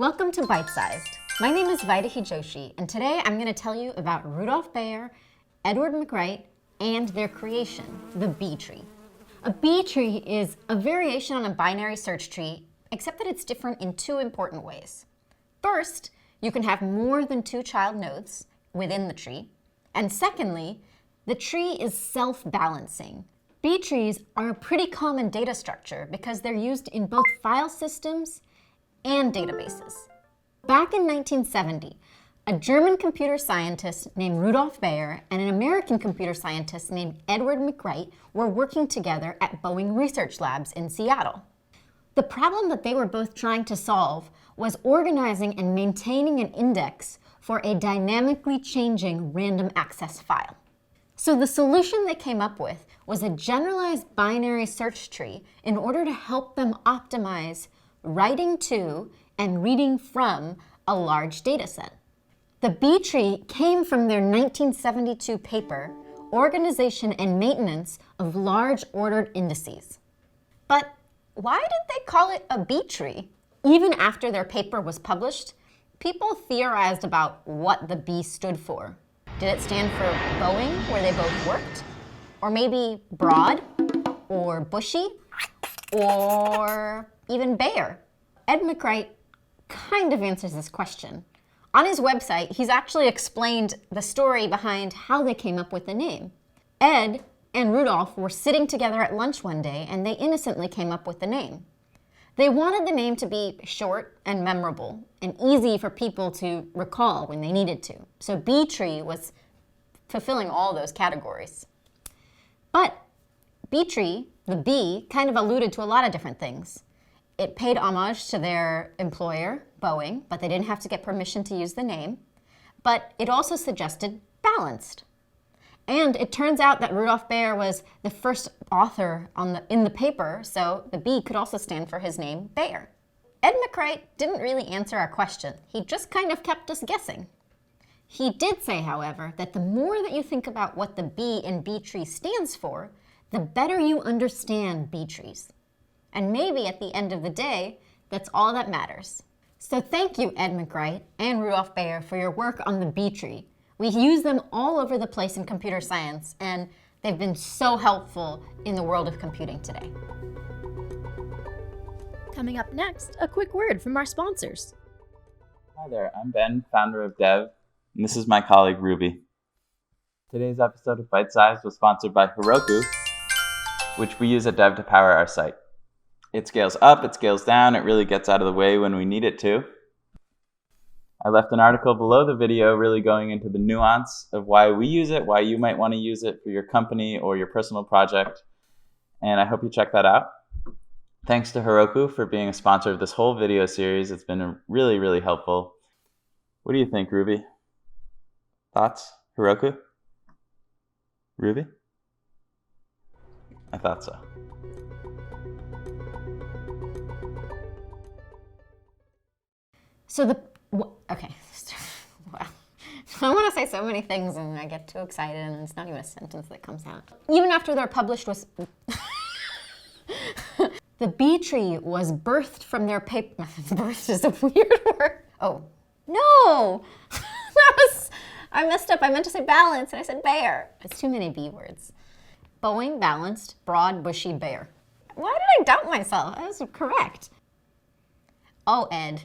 Welcome to Byte Sized. My name is Vida Hijoshi, and today I'm going to tell you about Rudolf Bayer, Edward McWright, and their creation, the B tree. A B tree is a variation on a binary search tree, except that it's different in two important ways. First, you can have more than two child nodes within the tree. And secondly, the tree is self-balancing. B trees are a pretty common data structure because they're used in both file systems and databases. Back in 1970, a German computer scientist named Rudolf Bayer and an American computer scientist named Edward McWright were working together at Boeing Research Labs in Seattle. The problem that they were both trying to solve was organizing and maintaining an index for a dynamically changing random access file. So the solution they came up with was a generalized binary search tree in order to help them optimize writing to and reading from a large data set. The B tree came from their 1972 paper, Organization and Maintenance of Large Ordered Indices. But why did they call it a B tree? Even after their paper was published, people theorized about what the B stood for. Did it stand for Boeing, where they both worked? Or maybe broad? Or bushy? Or even Bayer? Ed McWright kind of answers this question. On his website, he's actually explained the story behind how they came up with the name. Ed and Rudolf were sitting together at lunch one day, and they innocently came up with the name. They wanted the name to be short and memorable and easy for people to recall when they needed to. So B tree was fulfilling all those categories. But B tree, the B, kind of alluded to a lot of different things. It paid homage to their employer, Boeing, but they didn't have to get permission to use the name. But it also suggested balanced. And it turns out that Rudolf Bayer was the first author in the paper, so the B could also stand for his name, Bayer. Ed McWright didn't really answer our question. He just kind of kept us guessing. He did say, however, that the more that you think about what the B in B tree stands for, the better you understand B trees. And maybe at the end of the day, that's all that matters. So thank you, Ed McWright and Rudolf Bayer, for your work on the B tree. We use them all over the place in computer science, and they've been so helpful in the world of computing today. Coming up next, a quick word from our sponsors. Hi there, I'm Ben, founder of Dev, and this is my colleague Ruby. Today's episode of Byte Sized was sponsored by Heroku, which we use at Dev to power our site. It scales up, it scales down, it really gets out of the way when we need it to. I left an article below the video really going into the nuance of why we use it, why you might want to use it for your company or your personal project, and I hope you check that out. Thanks to Heroku for being a sponsor of this whole video series. It's been really, really helpful. What do you think, Ruby? Thoughts? Heroku? Ruby? I thought so. So okay. Wow. I want to say so many things and I get too excited and it's not even a sentence that comes out. Even after they're published was... The B tree was birthed from their paper... Birthed is a weird word. Oh, no! I messed up. I meant to say balance and I said Bayer. It's too many B words. Boeing, balanced, broad, bushy, Bayer. Why did I doubt myself? That was correct. Oh, Ed.